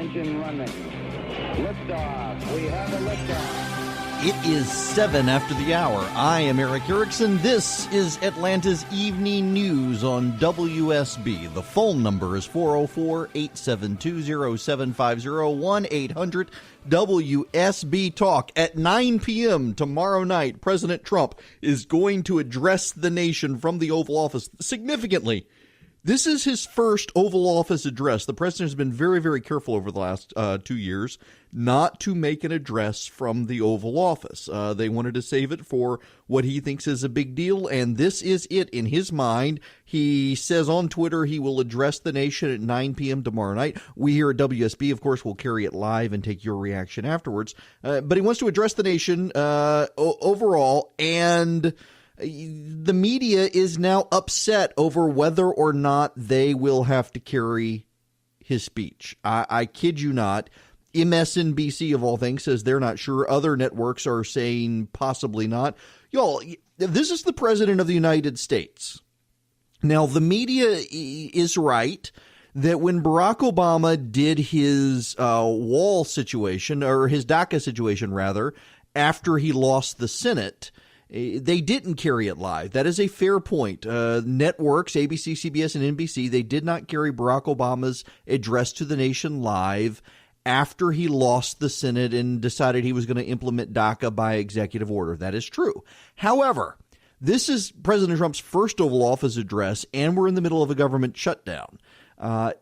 engine running. Liftoff. We have a liftoff. It is 7 after the hour. I am Eric Erickson. This is Atlanta's Evening News on WSB. The phone number is 404-872-0750, 1-800-WSB Talk. At 9 p.m. tomorrow night, President Trump is going to address the nation from the Oval Office significantly. This is his first Oval Office address. The president has been very, very careful over the last 2 years not to make an address from the Oval Office. They wanted to save it for what he thinks is a big deal, and this is it in his mind. He says on Twitter he will address the nation at 9 p.m. tomorrow night. We here at WSB, of course, will carry it live and take your reaction afterwards. But he wants to address the nation overall, and the media is now upset over whether or not they will have to carry his speech. I kid you not. MSNBC, of all things, says they're not sure. Other networks are saying possibly not. Y'all, this is the president of the United States. Now, the media is right that when Barack Obama did his wall situation, or his DACA situation, rather, after he lost the Senate, they didn't carry it live. That is a fair point. Networks, ABC, CBS, and NBC, they did not carry Barack Obama's address to the nation live after he lost the Senate and decided he was going to implement DACA by executive order. That is true. However, this is President Trump's first Oval Office address, and we're in the middle of a government shutdown.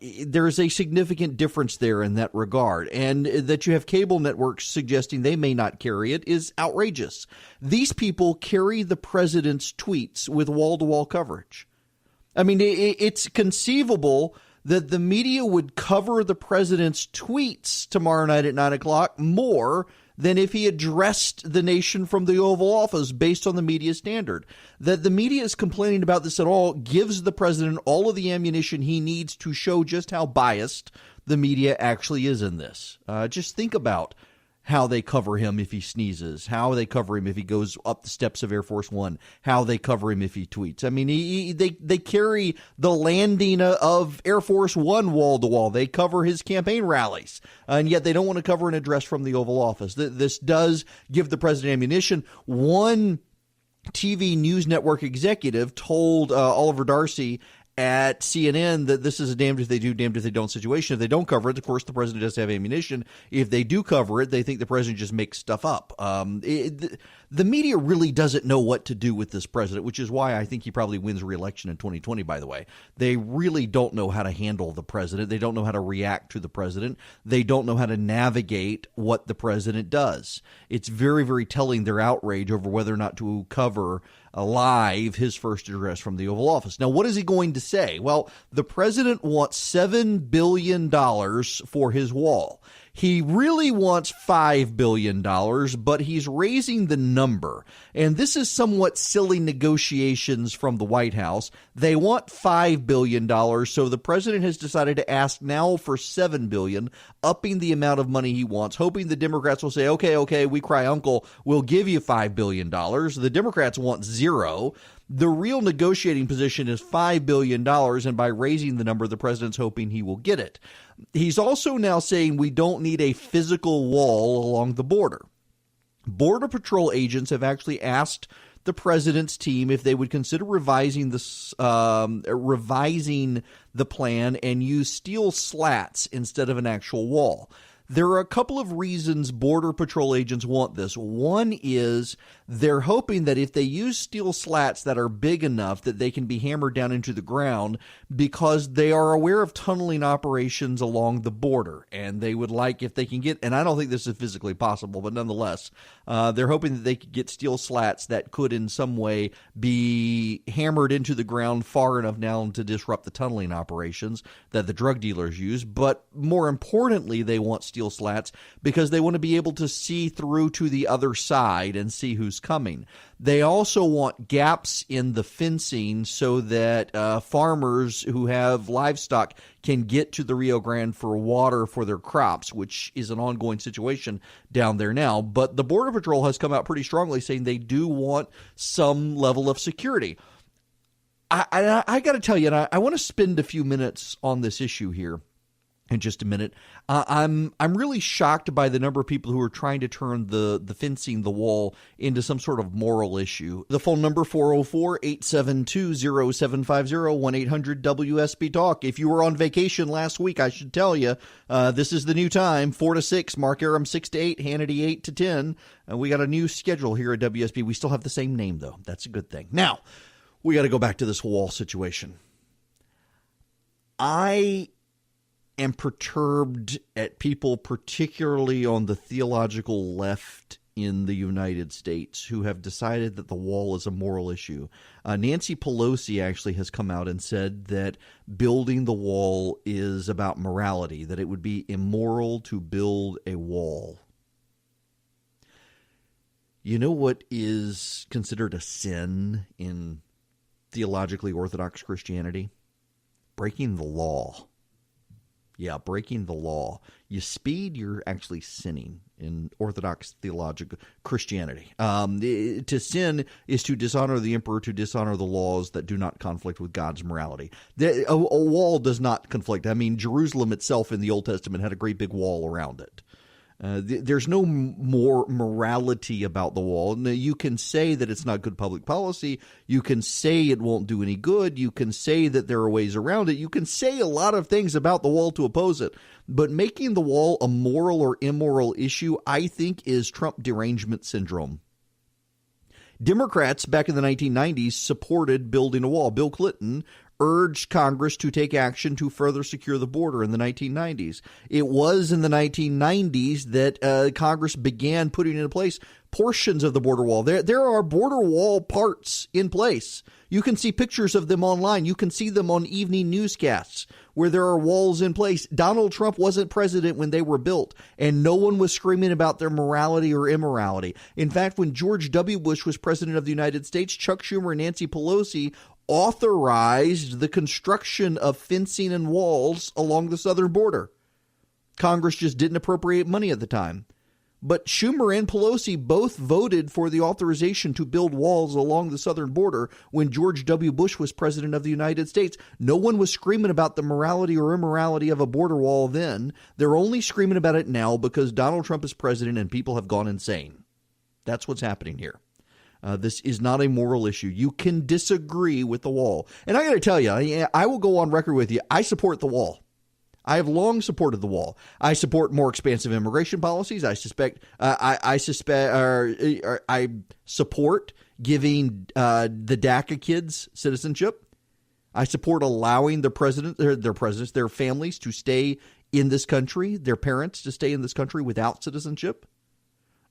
There is a significant difference there in that regard, and that you have cable networks suggesting they may not carry it is outrageous. These people carry the president's tweets with wall-to-wall coverage. I mean, it's conceivable that the media would cover the president's tweets tomorrow night at 9 o'clock more than if he addressed the nation from the Oval Office based on the media standard. That the media is complaining about this at all gives the president all of the ammunition he needs to show just how biased the media actually is in this. Just think about how they cover him if he sneezes, how they cover him if he goes up the steps of Air Force One, how they cover him if he tweets. I mean, they carry the landing of Air Force One wall to wall. They cover his campaign rallies, and yet they don't want to cover an address from the Oval Office. This does give the president ammunition. One TV news network executive told Oliver Darcy at CNN that this is a damned if they do, damned if they don't situation. If they don't cover it, of course, the president does have ammunition. If they do cover it, they think the president just makes stuff up. The media really doesn't know what to do with this president, which is why I think he probably wins re-election in 2020, by the way. They really don't know how to handle the president. They don't know how to react to the president. They don't know how to navigate what the president does. It's very, very telling their outrage over whether or not to cover live his first address from the Oval Office. Now, what is he going to say? Well, the president wants $7 billion for his wall. He really wants $5 billion, but he's raising the number. And this is somewhat silly negotiations from the White House. They want $5 billion, so the president has decided to ask now for $7 billion, upping the amount of money he wants, hoping the Democrats will say, okay, we cry uncle, we'll give you $5 billion. The Democrats want zero. The real negotiating position is $5 billion, and by raising the number, the president's hoping he will get it. He's also now saying we don't need a physical wall along the border. Border Patrol agents have actually asked the president's team if they would consider revising the plan and use steel slats instead of an actual wall. There are a couple of reasons Border Patrol agents want this. One is they're hoping that if they use steel slats that are big enough that they can be hammered down into the ground, because they are aware of tunneling operations along the border, and they would like if they can get, and I don't think this is physically possible, but nonetheless, they're hoping that they could get steel slats that could in some way be hammered into the ground far enough now to disrupt the tunneling operations that the drug dealers use. But more importantly, they want steel slats because they want to be able to see through to the other side and see who's coming. They also want gaps in the fencing so that farmers who have livestock can get to the Rio Grande for water for their crops, which is an ongoing situation down there now. But the Border Patrol has come out pretty strongly saying they do want some level of security. I got to tell you, and I want to spend a few minutes on this issue here. in just a minute. I'm really shocked by the number of people who are trying to turn the fencing, the wall, into some sort of moral issue. The phone number 404-872-0750, 1-800-WSB-TALK. If you were on vacation last week, I should tell you, this is the new time, 4 to 6, Mark Aram 6 to 8, Hannity 8 to 10. We got a new schedule here at WSB. We still have the same name, though. That's a good thing. Now, we got to go back to this wall situation. I am perturbed at people, particularly on the theological left in the United States, who have decided that the wall is a moral issue. Nancy Pelosi actually has come out and said that building the wall is about morality, that it would be immoral to build a wall. You know what is considered a sin in theologically orthodox Christianity? Breaking the law. Yeah, breaking the law. You speed, you're actually sinning in Orthodox theological Christianity. To sin is to dishonor the emperor, to dishonor the laws that do not conflict with God's morality. A wall does not conflict. I mean, Jerusalem itself in the Old Testament had a great big wall around it. There's no more morality about the wall. Now, you can say that it's not good public policy. You can say it won't do any good. You can say that there are ways around it. You can say a lot of things about the wall to oppose it. But making the wall a moral or immoral issue, I think, is Trump derangement syndrome. Democrats back in the 1990s supported building a wall. Bill Clinton urged Congress to take action to further secure the border in the 1990s. It was in the 1990s that Congress began putting into place portions of the border wall. There are border wall parts in place. You can see pictures of them online. You can see them on evening newscasts where there are walls in place. Donald Trump wasn't president when they were built, and no one was screaming about their morality or immorality. In fact, when George W. Bush was president of the United States, Chuck Schumer and Nancy Pelosi authorized the construction of fencing and walls along the southern border. Congress just didn't appropriate money at the time. But Schumer and Pelosi both voted for the authorization to build walls along the southern border when George W. Bush was president of the United States. No one was screaming about the morality or immorality of a border wall then. They're only screaming about it now because Donald Trump is president and people have gone insane. That's what's happening here. This is not a moral issue. You can disagree with the wall. And I got to tell you, I will go on record with you. I support the wall. I have long supported the wall. I support more expansive immigration policies. I support giving the DACA kids citizenship. I support allowing their families to stay in this country, their parents to stay in this country without citizenship.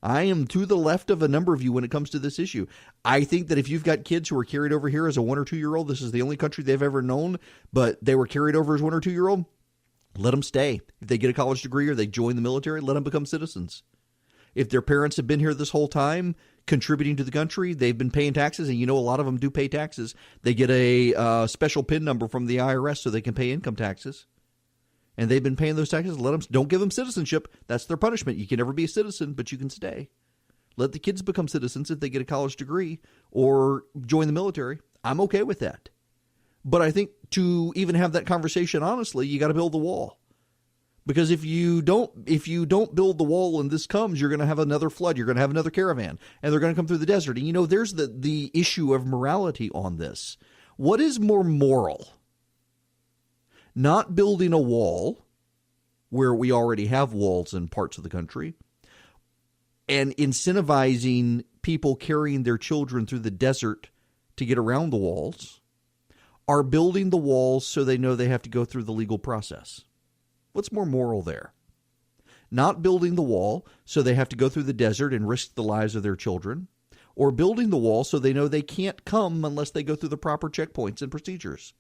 I am to the left of a number of you when it comes to this issue. I think that if you've got kids who are carried over here as a 1 or 2 year old, this is the only country they've ever known, but they were carried over as 1 or 2 year old, let them stay. If they get a college degree or they join the military, let them become citizens. If their parents have been here this whole time, contributing to the country, they've been paying taxes, and you know a lot of them do pay taxes. They get a special PIN number from the IRS so they can pay income taxes. And they've been paying those taxes. Don't give them citizenship. That's their punishment. You can never be a citizen, but you can stay. Let the kids become citizens if they get a college degree or join the military. I'm okay with that. But I think to even have that conversation honestly, you got to build the wall. Because if you don't build the wall and this comes, you're going to have another flood. You're going to have another caravan, and they're going to come through the desert. And there's the issue of morality on this. What is more moral? Not building a wall where we already have walls in parts of the country and incentivizing people carrying their children through the desert to get around the walls, are building the walls so they know they have to go through the legal process. What's more moral there? Not building the wall so they have to go through the desert and risk the lives of their children, or building the wall so they know they can't come unless they go through the proper checkpoints and procedures.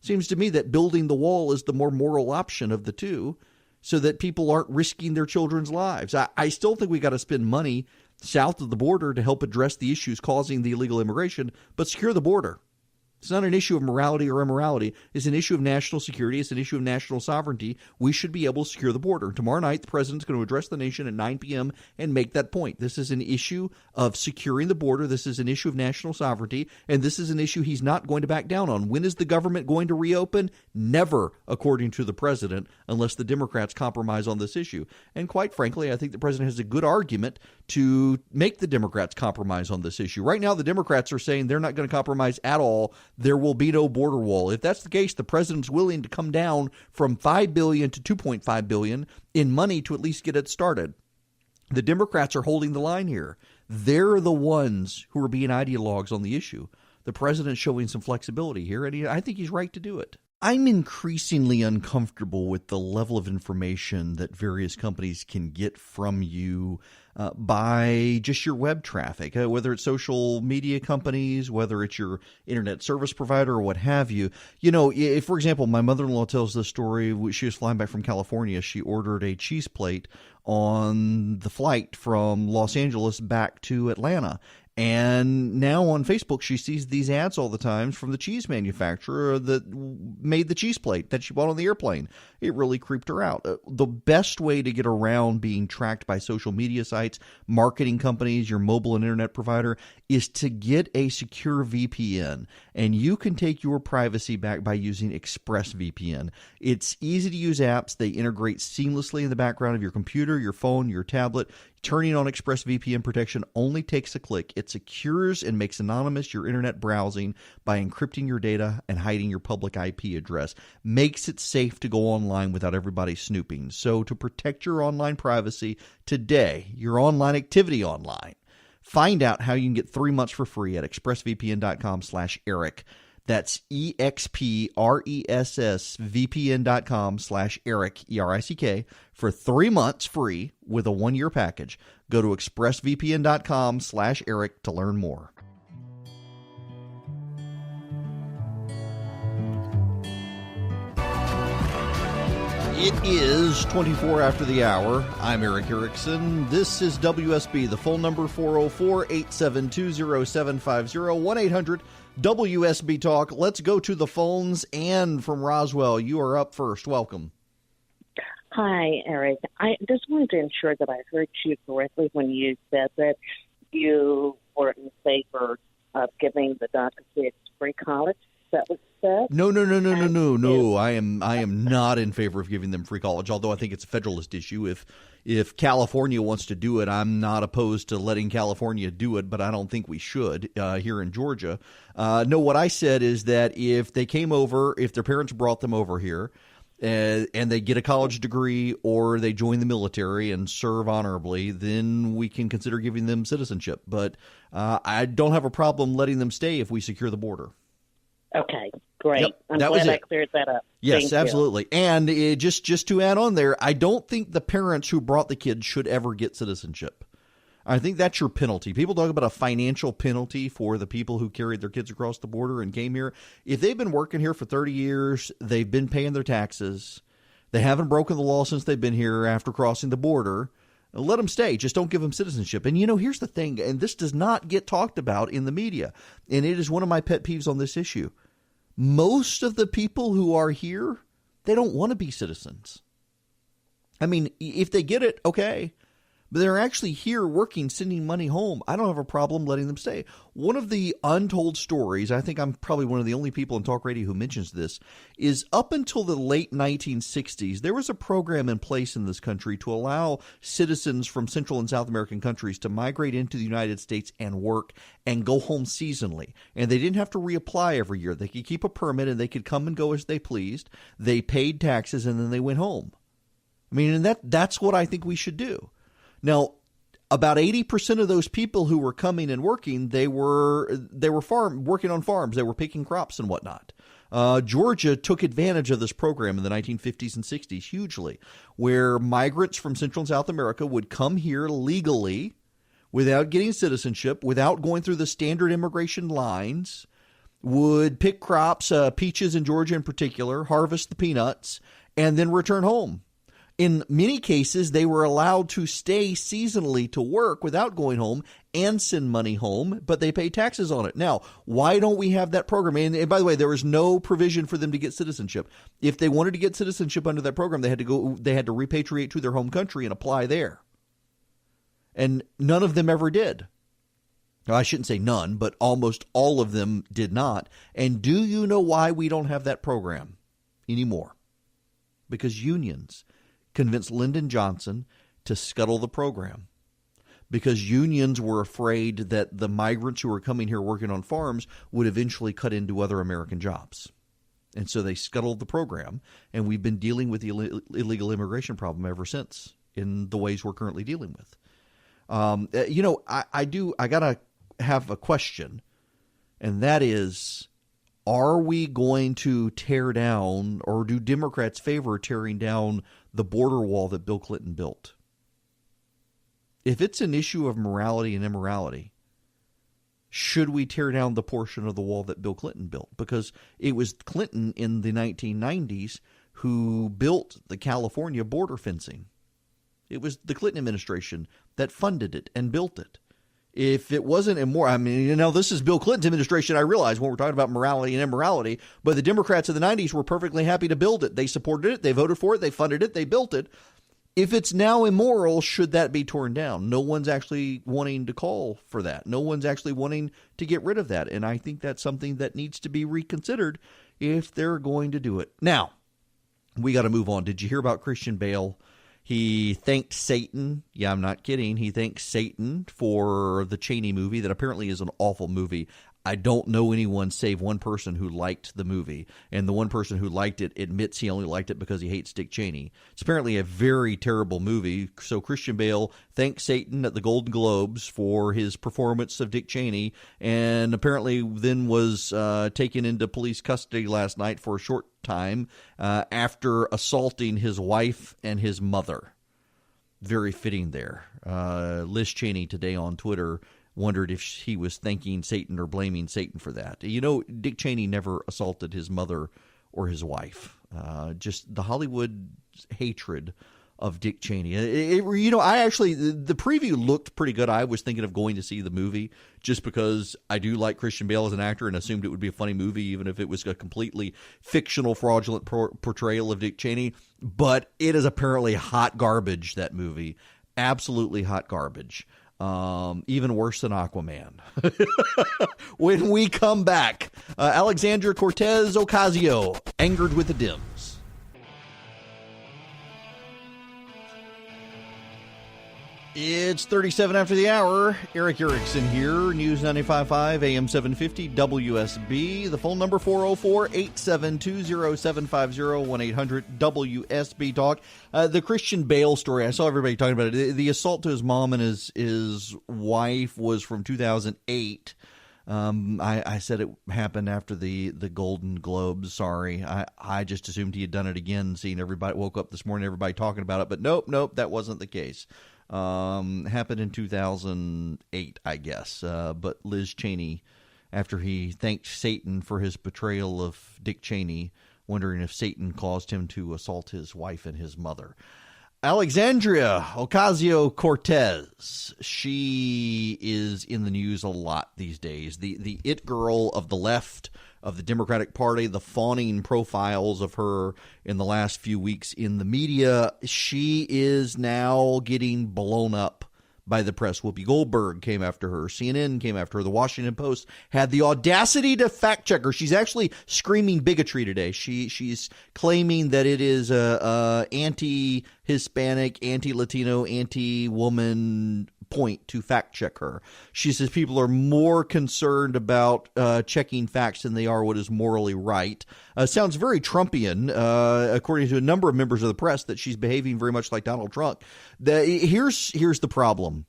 Seems to me that building the wall is the more moral option of the two so that people aren't risking their children's lives. I still think we got to spend money south of the border to help address the issues causing the illegal immigration, but secure the border. It's not an issue of morality or immorality. It's an issue of national security. It's an issue of national sovereignty. We should be able to secure the border. Tomorrow night, the president's going to address the nation at 9 p.m. and make that point. This is an issue of securing the border. This is an issue of national sovereignty. And this is an issue he's not going to back down on. When is the government going to reopen? Never, according to the president, unless the Democrats compromise on this issue. And quite frankly, I think the president has a good argument to make the Democrats compromise on this issue. Right now, the Democrats are saying they're not going to compromise at all. There will be no border wall. If that's the case, the president's willing to come down from $5 billion to $2.5 billion in money to at least get it started. The Democrats are holding the line here. They're the ones who are being ideologues on the issue. The president's showing some flexibility here, and I think he's right to do it. I'm increasingly uncomfortable with the level of information that various companies can get from you by just your web traffic, whether it's social media companies, whether it's your internet service provider or what have you. You know, if, for example, my mother-in-law tells this story. She was flying back from California. She ordered a cheese plate on the flight from Los Angeles back to Atlanta. And now on Facebook, she sees these ads all the time from the cheese manufacturer that made the cheese plate that she bought on the airplane. It really creeped her out. The best way to get around being tracked by social media sites, marketing companies, your mobile and internet provider, is to get a secure VPN. And you can take your privacy back by using ExpressVPN. It's easy to use apps. They integrate seamlessly in the background of your computer, your phone, your tablet. Turning on ExpressVPN protection only takes a click. It secures and makes anonymous your internet browsing by encrypting your data and hiding your public IP address. Makes it safe to go online without everybody snooping. So to protect your online privacy today, your online activity online, find out how you can get 3 months for free at expressvpn.com/Eric. That's expressvpn.com/Eric, ERICK, for 3 months free with a 1-year package. Go to expressvpn.com/Eric to learn more. It is 24 after the hour. I'm Eric Erickson. This is WSB. The phone number 404-872-0750, 1-800-WSB Talk. Let's go to the phones. Ann from Roswell, you are up first. Welcome. Hi, Eric. I just wanted to ensure that I heard you correctly when you said that you were in favor of giving the DACA kids free college. That was said? No. I am not in favor of giving them free college, although I think it's a federalist issue. If California wants to do it, I'm not opposed to letting California do it, but I don't think we should here in Georgia. No, what I said is that if they came over, if their parents brought them over here, and they get a college degree or they join the military and serve honorably, then we can consider giving them citizenship. But I don't have a problem letting them stay if we secure the border. Okay, great. Yep, I'm glad I cleared that up. Yes, Thank absolutely. You. And just to add on there, I don't think the parents who brought the kids should ever get citizenship. I think that's your penalty. People talk about a financial penalty for the people who carried their kids across the border and came here. If they've been working here for 30 years, they've been paying their taxes, they haven't broken the law since they've been here after crossing the border, let them stay. Just don't give them citizenship. And, here's the thing, and this does not get talked about in the media, and it is one of my pet peeves on this issue. Most of the people who are here, they don't want to be citizens. I mean, if they get it, okay. But they're actually here working, sending money home. I don't have a problem letting them stay. One of the untold stories, I think I'm probably one of the only people in talk radio who mentions this, is up until the late 1960s, there was a program in place in this country to allow citizens from Central and South American countries to migrate into the United States and work and go home seasonally. And they didn't have to reapply every year. They could keep a permit and they could come and go as they pleased. They paid taxes and then they went home. I mean, and that's what I think we should do. Now, about 80% of those people who were coming and working, they were working on farms. They were picking crops and whatnot. Georgia took advantage of this program in the 1950s and 60s hugely, where migrants from Central and South America would come here legally without getting citizenship, without going through the standard immigration lines, would pick crops, peaches in Georgia in particular, harvest the peanuts, and then return home. In many cases, they were allowed to stay seasonally to work without going home and send money home, but they pay taxes on it. Now, why don't we have that program? And by the way, there was no provision for them to get citizenship. If they wanted to get citizenship under that program, they had to repatriate to their home country and apply there. And none of them ever did. Now, I shouldn't say none, but almost all of them did not. And do you know why we don't have that program anymore? Because unions convinced Lyndon Johnson to scuttle the program. Because unions were afraid that the migrants who were coming here working on farms would eventually cut into other American jobs. And so they scuttled the program, and we've been dealing with the illegal immigration problem ever since in the ways we're currently dealing with. I got to have a question, and that is, are we going to tear down, or do Democrats favor tearing down the border wall that Bill Clinton built? If it's an issue of morality and immorality, should we tear down the portion of the wall that Bill Clinton built? Because it was Clinton in the 1990s who built the California border fencing. It was the Clinton administration that funded it and built it. If it wasn't immoral, this is Bill Clinton's administration, I realize, when we're talking about morality and immorality, but the Democrats of the 90s were perfectly happy to build it. They supported it. They voted for it. They funded it. They built it. If it's now immoral, should that be torn down? No one's actually wanting to call for that. No one's actually wanting to get rid of that. And I think that's something that needs to be reconsidered if they're going to do it. Now, we got to move on. Did you hear about Christian Bale? He thanked Satan. Yeah, I'm not kidding. He thanked Satan for the Cheney movie that apparently is an awful movie. I don't know anyone save one person who liked the movie, and the one person who liked it admits he only liked it because he hates Dick Cheney. It's apparently a very terrible movie. So Christian Bale thanked Satan at the Golden Globes for his performance of Dick Cheney, and apparently then was taken into police custody last night for a short time after assaulting his wife and his mother. Very fitting there. Liz Cheney today on Twitter wondered if he was thanking Satan or blaming Satan for that. Dick Cheney never assaulted his mother or his wife. Just the Hollywood hatred of Dick Cheney. The preview looked pretty good. I was thinking of going to see the movie just because I do like Christian Bale as an actor and assumed it would be a funny movie, even if it was a completely fictional, fraudulent portrayal of Dick Cheney. But it is apparently hot garbage, that movie. Absolutely hot garbage. Even worse than Aquaman. When we come back, Alexandria Ocasio, angered with the Dems. It's 37 after the hour. Eric Erickson here. News 95.5, AM 750, WSB. The phone number 404-872-0750, 1-800-WSB Talk. The Christian Bale story, I saw everybody talking about it. The assault to his mom and his wife was from 2008. I said it happened after the Golden Globes. Sorry. I just assumed he had done it again, seeing everybody woke up this morning, everybody talking about it. But nope, that wasn't the case. Happened in 2008, I guess. But Liz Cheney, after he thanked Satan for his betrayal of Dick Cheney, wondering if Satan caused him to assault his wife and his mother. Alexandria Ocasio-Cortez, she is in the news a lot these days. The it girl of the left, of the Democratic Party, the fawning profiles of her in the last few weeks in the media. She is now getting blown up by the press. Whoopi Goldberg came after her. CNN came after her. The Washington Post had the audacity to fact check her. She's actually screaming bigotry today. She's claiming that it is a anti-Hispanic, anti-Latino, anti-woman point to fact check her. She says people are more concerned about checking facts than they are what is morally right. Sounds very Trumpian, according to a number of members of the press, that she's behaving very much like Donald Trump. Here's the problem.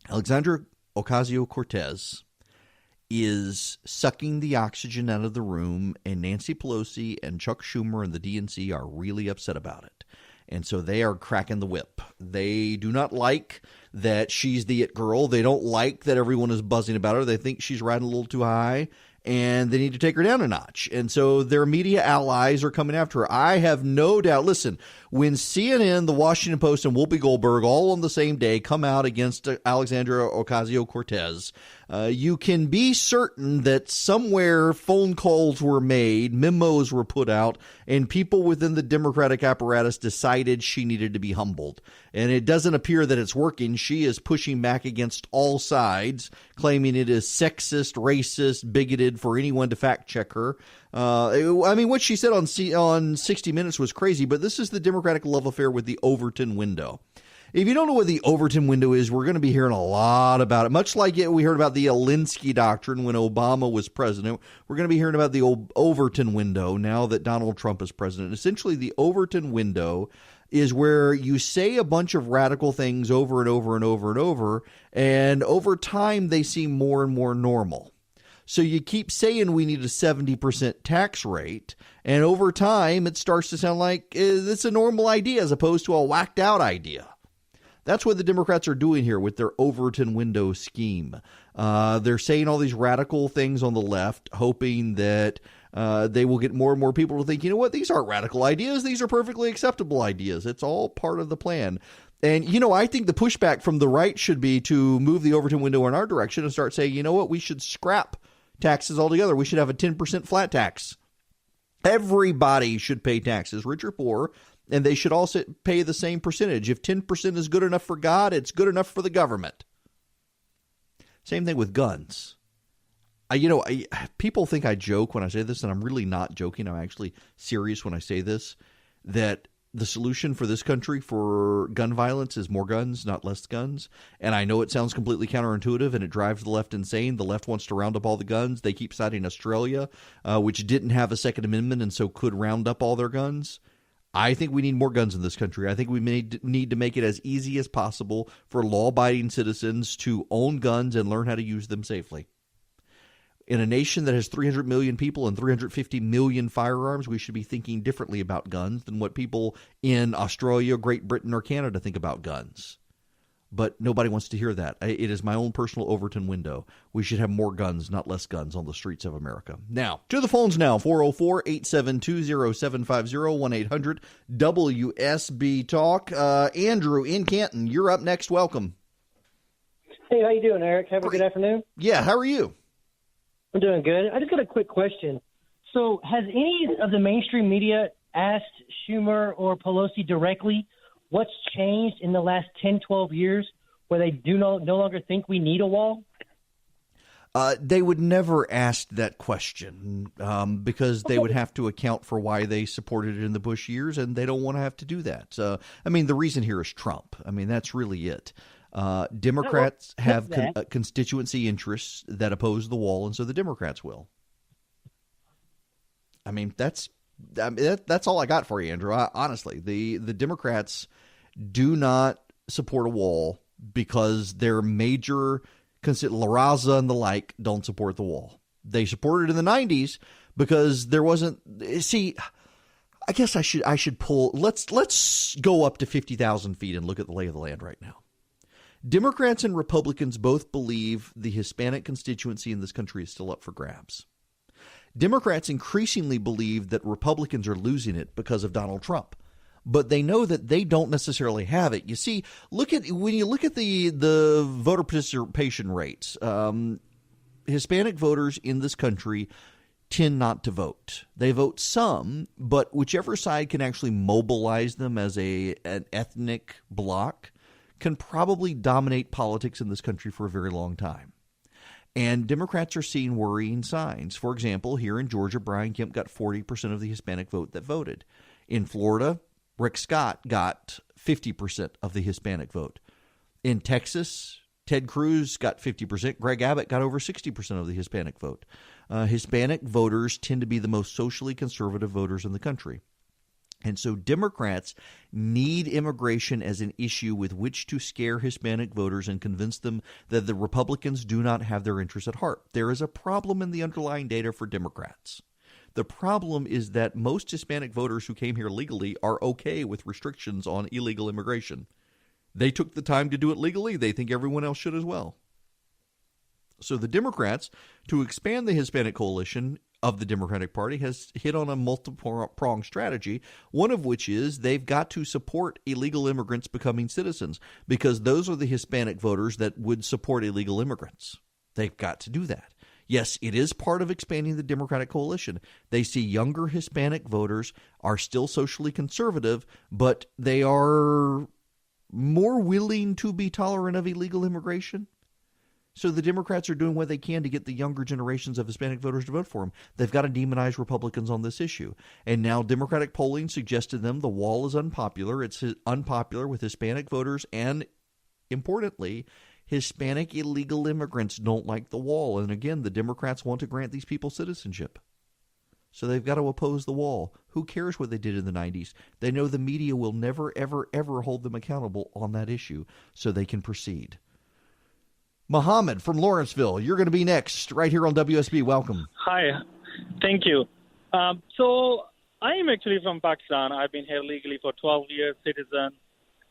Alexandria Ocasio-Cortez is sucking the oxygen out of the room, and Nancy Pelosi and Chuck Schumer and the DNC are really upset about it. And so they are cracking the whip. They do not like that she's the it girl. They don't like that everyone is buzzing about her. They think she's riding a little too high. and they need to take her down a notch. And so their media allies are coming after her. I have no doubt. Listen, when CNN, the Washington Post, and Whoopi Goldberg all on the same day come out against Alexandria Ocasio-Cortez, you can be certain that somewhere phone calls were made, memos were put out, and people within the Democratic apparatus decided she needed to be humbled. And it doesn't appear that it's working. She is pushing back against all sides, claiming it is sexist, racist, bigoted for anyone to fact check her. I mean, what she said on 60 Minutes was crazy, but this is the Democratic love affair with the Overton window. If you don't know what the Overton window is, we're going to be hearing a lot about it. Much like we heard about the Alinsky doctrine when Obama was president, we're going to be hearing about the Overton window now that Donald Trump is president. Essentially, the Overton window is where you say a bunch of radical things over and over and over and over, and over time they seem more and more normal. So you keep saying we need a 70% tax rate, and over time it starts to sound like it's a normal idea as opposed to a whacked out idea. That's what the Democrats are doing here with their Overton window scheme. They're saying all these radical things on the left, hoping that they will get more and more people to think, you know what, these aren't radical ideas. These are perfectly acceptable ideas. It's all part of the plan. And, I think the pushback from the right should be to move the Overton window in our direction and start saying, you know what, we should scrap taxes altogether. We should have a 10% flat tax. Everybody should pay taxes, rich or poor, and they should also pay the same percentage. If 10% is good enough for God, it's good enough for the government. Same thing with guns. People think I joke when I say this, and I'm really not joking. I'm actually serious when I say this, that the solution for this country for gun violence is more guns, not less guns. And I know it sounds completely counterintuitive, and it drives the left insane. The left wants to round up all the guns. They keep citing Australia, which didn't have a Second Amendment and so could round up all their guns. I think we need more guns in this country. I think we need to make it as easy as possible for law-abiding citizens to own guns and learn how to use them safely. In a nation that has 300 million people and 350 million firearms, we should be thinking differently about guns than what people in Australia, Great Britain, or Canada think about guns. But nobody wants to hear that. It is my own personal Overton window. We should have more guns, not less guns, on the streets of America. Now, to the phones now, 404-872-0750, 1-800-WSB-TALK. Andrew in Canton, you're up next. Welcome. Hey, how you doing, Eric? Have a good afternoon. Yeah, how are you? I'm doing good. I just got a quick question. So has any of the mainstream media asked Schumer or Pelosi directly what's changed in the last 10, 12 years where they do no longer think we need a wall? They would never ask that question because they would have to account for why they supported it in the Bush years, and they don't want to have to do that. The reason here is Trump. That's really it. Democrats have constituency interests that oppose the wall, and so the Democrats will. That's all I got for you, Andrew. Honestly, the Democrats do not support a wall because their major La Raza and the like don't support the wall. They supported it in the 90s because there wasn't. See, I guess I should pull. Let's go up to 50,000 feet and look at the lay of the land right now. Democrats and Republicans both believe the Hispanic constituency in this country is still up for grabs. Democrats increasingly believe that Republicans are losing it because of Donald Trump, but they know that they don't necessarily have it. You see, when you look at the voter participation rates, Hispanic voters in this country tend not to vote. They vote some, but whichever side can actually mobilize them as an ethnic bloc can probably dominate politics in this country for a very long time. And Democrats are seeing worrying signs. For example, here in Georgia, Brian Kemp got 40% of the Hispanic vote that voted. In Florida, Rick Scott got 50% of the Hispanic vote. In Texas, Ted Cruz got 50%. Greg Abbott got over 60% of the Hispanic vote. Hispanic voters tend to be the most socially conservative voters in the country. And so Democrats need immigration as an issue with which to scare Hispanic voters and convince them that the Republicans do not have their interests at heart. There is a problem in the underlying data for Democrats. The problem is that most Hispanic voters who came here legally are okay with restrictions on illegal immigration. They took the time to do it legally. They think everyone else should as well. So the Democrats, to expand the Hispanic coalition of the Democratic Party, has hit on a multiple-pronged strategy, one of which is they've got to support illegal immigrants becoming citizens, because those are the Hispanic voters that would support illegal immigrants. They've got to do that. Yes, it is part of expanding the Democratic coalition. They see younger Hispanic voters are still socially conservative, but they are more willing to be tolerant of illegal immigration. So the Democrats are doing what they can to get the younger generations of Hispanic voters to vote for them. They've got to demonize Republicans on this issue. And now Democratic polling suggested to them the wall is unpopular. It's unpopular with Hispanic voters, and importantly, Hispanic illegal immigrants don't like the wall. And again, the Democrats want to grant these people citizenship. So they've got to oppose the wall. Who cares what they did in the 90s? They know the media will never, ever, ever hold them accountable on that issue, so they can proceed. Mohammed from Lawrenceville, you're going to be next right here on WSB. Welcome. Hi. Thank you. So I am actually from Pakistan. I've been here legally for 12 years, citizen.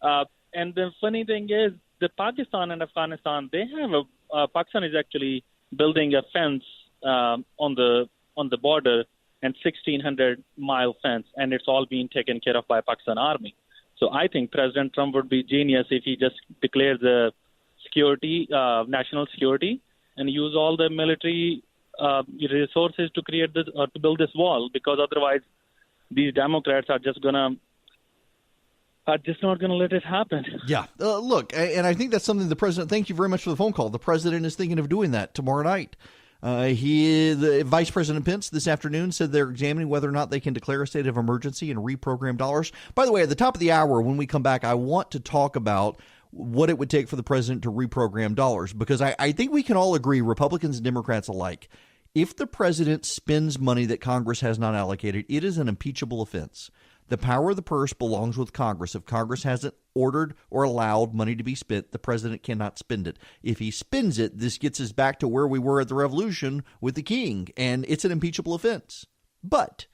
And the funny thing is, the Pakistan and Afghanistan, they have Pakistan is actually building a fence on the border, and 1,600-mile fence, and it's all being taken care of by Pakistan Army. So I think President Trump would be genius if he just declared the security, national security, and use all the military resources to create this to build this wall, because otherwise these Democrats are just not going to let it happen. Yeah. Look, and I think that's something the president, thank you very much for the phone call. The president is thinking of doing that tomorrow night. The Vice President Pence this afternoon said they're examining whether or not they can declare a state of emergency and reprogram dollars. By the way, at the top of the hour, when we come back, I want to talk about what it would take for the president to reprogram dollars, because I think we can all agree, Republicans and Democrats alike, if the president spends money that Congress has not allocated, it is an impeachable offense. The power of the purse belongs with Congress. If Congress hasn't ordered or allowed money to be spent, the president cannot spend it. If he spends it, this gets us back to where we were at the Revolution with the king, and it's an impeachable offense. But,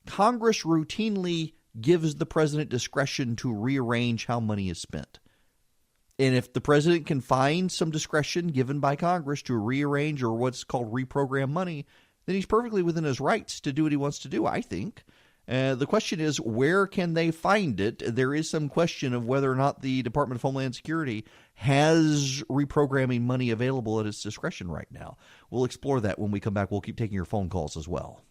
Congress routinely gives the president discretion to rearrange how money is spent. And if the president can find some discretion given by Congress to rearrange or what's called reprogram money, then he's perfectly within his rights to do what he wants to do, I think. The question is, where can they find it? There is some question of whether or not the Department of Homeland Security has reprogramming money available at its discretion right now. We'll explore that when we come back. We'll keep taking your phone calls as well.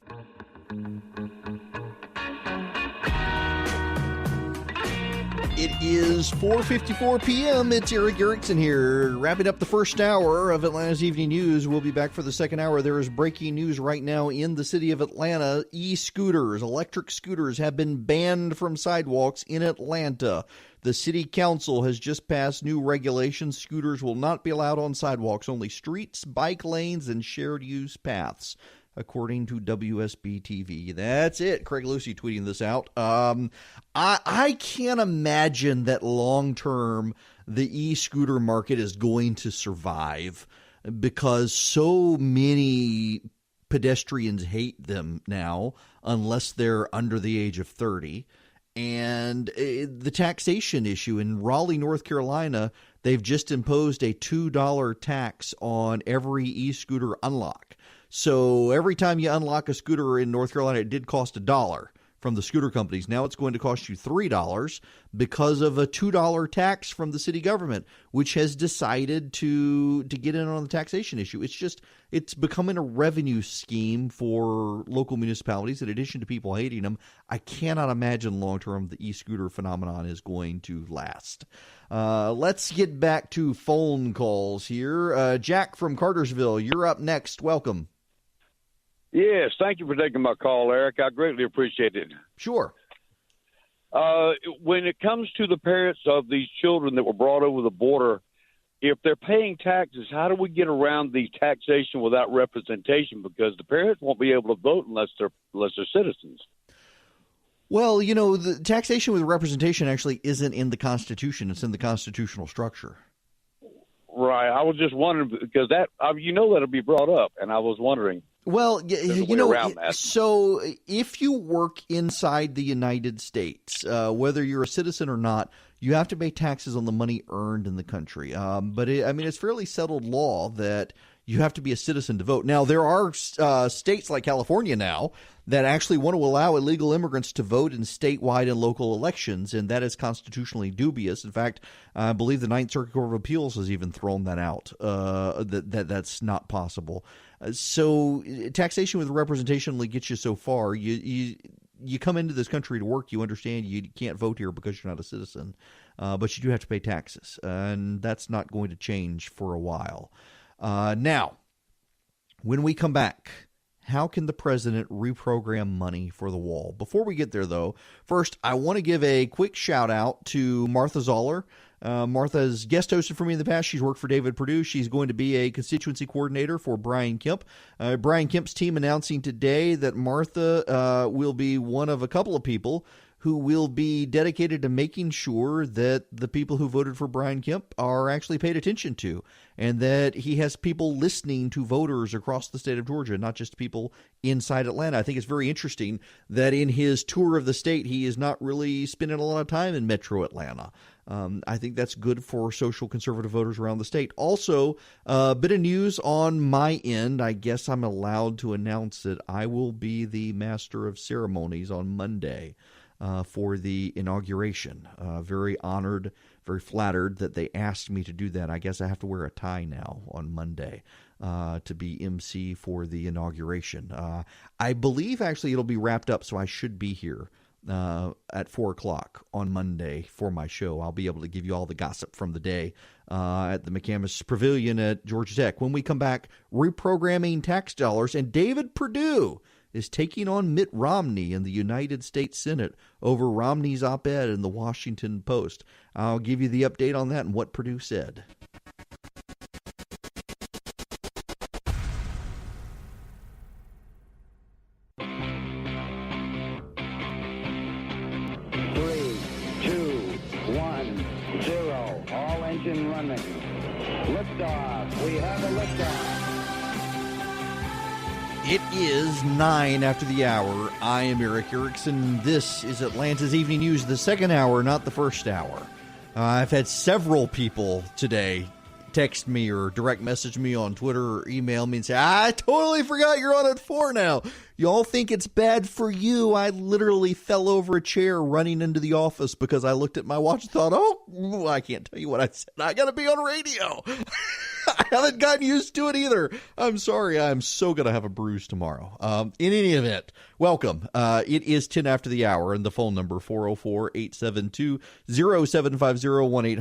It is 4:54 p.m. It's Eric Erickson here, wrapping up the first hour of Atlanta's Evening News. We'll be back for the second hour. There is breaking news right now in the city of Atlanta. E-scooters, electric scooters, have been banned from sidewalks in Atlanta. The city council has just passed new regulations. Scooters will not be allowed on sidewalks, only streets, bike lanes, and shared use paths, according to WSB TV. That's it. Craig Lucy tweeting this out. I can't imagine that long-term the e-scooter market is going to survive, because so many pedestrians hate them now unless they're under the age of 30. And the taxation issue in Raleigh, North Carolina, they've just imposed a $2 tax on every e-scooter unlock. So every time you unlock a scooter in North Carolina, it did cost $1 from the scooter companies. Now it's going to cost you $3 because of a $2 tax from the city government, which has decided to get in on the taxation issue. It's becoming a revenue scheme for local municipalities. In addition to people hating them, I cannot imagine long-term the e-scooter phenomenon is going to last. Let's get back to phone calls here. Jack from Cartersville, you're up next. Welcome. Yes, thank you for taking my call, Eric. I greatly appreciate it. Sure. When it comes to the parents of these children that were brought over the border, if they're paying taxes, how do we get around the taxation without representation? Because the parents won't be able to vote unless they're citizens. Well, the taxation with representation actually isn't in the Constitution. It's in the constitutional structure. Right. I was just wondering, because that'll be brought up, and I was wondering. Well, There's a way around that. so if you work inside the United States, whether you're a citizen or not, you have to pay taxes on the money earned in the country. But it's fairly settled law that you have to be a citizen to vote. Now, there are states like California now that actually want to allow illegal immigrants to vote in statewide and local elections, and that is constitutionally dubious. In fact, I believe the Ninth Circuit Court of Appeals has even thrown that out, that's not possible. So taxation with representation only gets you so far. You come into this country to work, you understand you can't vote here because you're not a citizen, but you do have to pay taxes, and that's not going to change for a while. Now, when we come back, how can the president reprogram money for the wall? Before we get there, though, first, I want to give a quick shout-out to Martha Zoller. Martha's guest hosted for me in the past. She's worked for David Perdue. She's going to be a constituency coordinator for Brian Kemp. Brian Kemp's team announcing today that Martha will be one of a couple of people who will be dedicated to making sure that the people who voted for Brian Kemp are actually paid attention to, and that he has people listening to voters across the state of Georgia, not just people inside Atlanta. I think it's very interesting that in his tour of the state, he is not really spending a lot of time in metro Atlanta. I think that's good for social conservative voters around the state. Also, a bit of news on my end. I guess I'm allowed to announce that I will be the master of ceremonies on Monday for the inauguration. Very honored, very flattered that they asked me to do that. I guess I have to wear a tie now on Monday to be MC for the inauguration. I believe actually it'll be wrapped up, so I should be here at 4 o'clock on Monday for my show. I'll be able to give you all the gossip from the day at the McCamus Pavilion at Georgia Tech. When we come back, reprogramming tax dollars, and David Perdue is taking on Mitt Romney in the United States Senate over Romney's op-ed in the Washington Post. I'll give you the update on that and what Perdue said. All engine running. Liftoff. We have a liftoff. It is 9 after the hour. I am Eric Erickson. This is Atlanta's Evening News, the second hour, not the first hour. I've had several people today text me or direct message me on Twitter or email me and say, I totally forgot you're on at 4 now. Y'all think it's bad for you. I literally fell over a chair running into the office because I looked at my watch and thought, oh, I can't tell you what I said. I got to be on radio. I haven't gotten used to it either. I'm sorry. I'm so going to have a bruise tomorrow. In any event, welcome. It is 10 after the hour, and the phone number 404-872-0750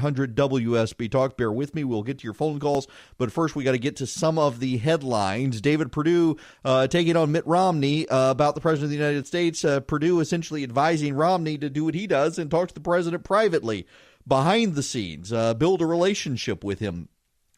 1-800-WSB Talk. Bear with me. We'll get to your phone calls. But first, we got to get to some of the headlines. David Perdue taking on Mitt Romney about the president of the United States. Perdue essentially advising Romney to do what he does and talk to the president privately, behind the scenes, build a relationship with him.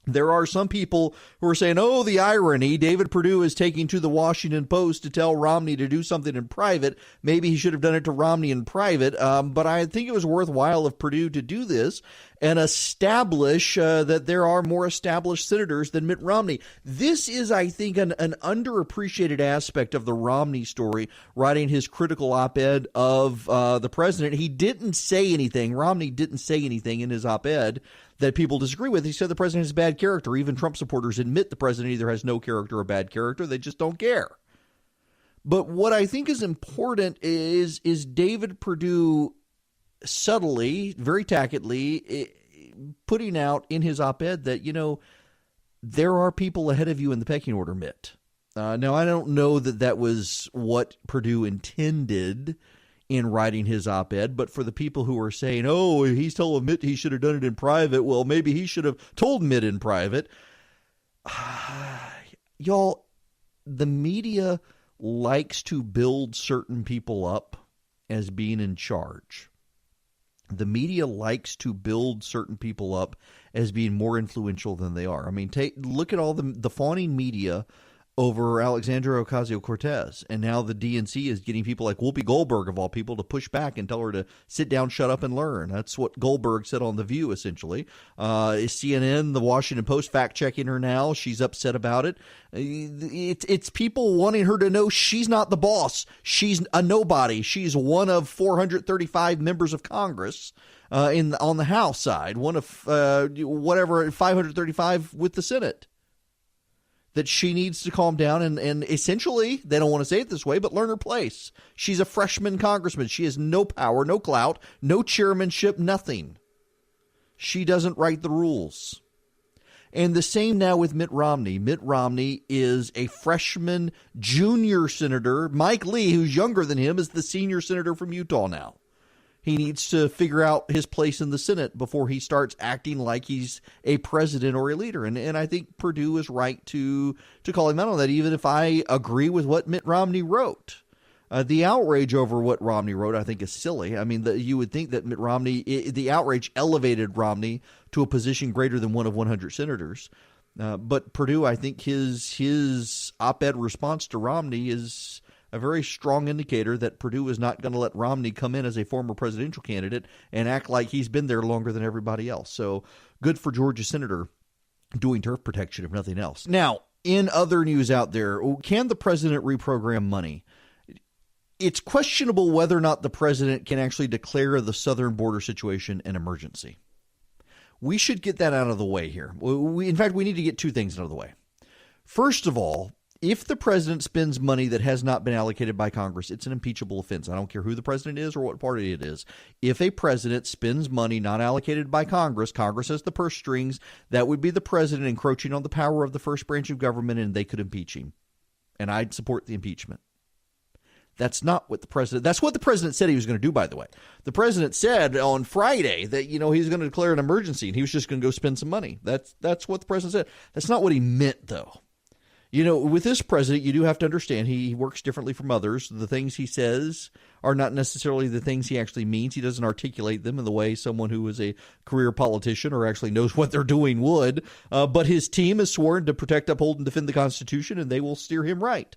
There are some people who are saying, oh, the irony, David Perdue is taking to the Washington Post to tell Romney to do something in private. Maybe he should have done it to Romney in private. But I think it was worthwhile of Perdue to do this and establish that there are more established senators than Mitt Romney. This is, I think, an underappreciated aspect of the Romney story, writing his critical op-ed of the president. He didn't say anything. Romney didn't say anything in his op-ed that people disagree with. He said the president has bad character. Even Trump supporters admit the president either has no character or bad character. They just don't care. But what I think is important is David Perdue subtly, very tacitly, putting out in his op-ed that, you know, there are people ahead of you in the pecking order, Mitt. Now, I don't know that that was what Perdue intended in writing his op-ed, but for the people who are saying, oh, he's telling Mitt he should have done it in private, well, maybe he should have told Mitt in private. Y'all, the media likes to build certain people up as being in charge. The media likes to build certain people up as being more influential than they are. I mean, look at all the fawning media over Alexandria Ocasio-Cortez. And now the DNC is getting people like Whoopi Goldberg, of all people, to push back and tell her to sit down, shut up, and learn. That's what Goldberg said on The View, essentially. CNN, The Washington Post, fact-checking her now. She's upset about it. It's people wanting her to know she's not the boss. She's a nobody. She's one of 435 members of Congress on the House side, one of 535 with the Senate. That she needs to calm down and essentially, they don't want to say it this way, but learn her place. She's a freshman congressman. She has no power, no clout, no chairmanship, nothing. She doesn't write the rules. And the same now with Mitt Romney. Mitt Romney is a freshman junior senator. Mike Lee, who's younger than him, is the senior senator from Utah now. He needs to figure out his place in the Senate before he starts acting like he's a president or a leader. And I think Perdue is right to call him out on that, even if I agree with what Mitt Romney wrote. The outrage over what Romney wrote, I think, is silly. I mean, you would think that Mitt Romney, the outrage elevated Romney to a position greater than one of 100 senators. But Perdue, I think his op-ed response to Romney is a very strong indicator that Perdue is not going to let Romney come in as a former presidential candidate and act like he's been there longer than everybody else. So good for Georgia Senator doing turf protection, if nothing else. Now, in other news out there, can the president reprogram money? It's questionable whether or not the president can actually declare the southern border situation an emergency. We should get that out of the way here. In fact, we need to get two things out of the way. First of all, if the president spends money that has not been allocated by Congress, it's an impeachable offense. I don't care who the president is or what party it is. If a president spends money not allocated by Congress, Congress has the purse strings, that would be the president encroaching on the power of the first branch of government, and they could impeach him. And I'd support the impeachment. That's not what the president – that's what the president said he was going to do, by the way. The president said on Friday that, he was going to declare an emergency and he was just going to go spend some money. That's what the president said. That's not what he meant, though. With this president, you do have to understand he works differently from others. The things he says are not necessarily the things he actually means. He doesn't articulate them in the way someone who is a career politician or actually knows what they're doing would. But his team is sworn to protect, uphold, and defend the Constitution, and they will steer him right.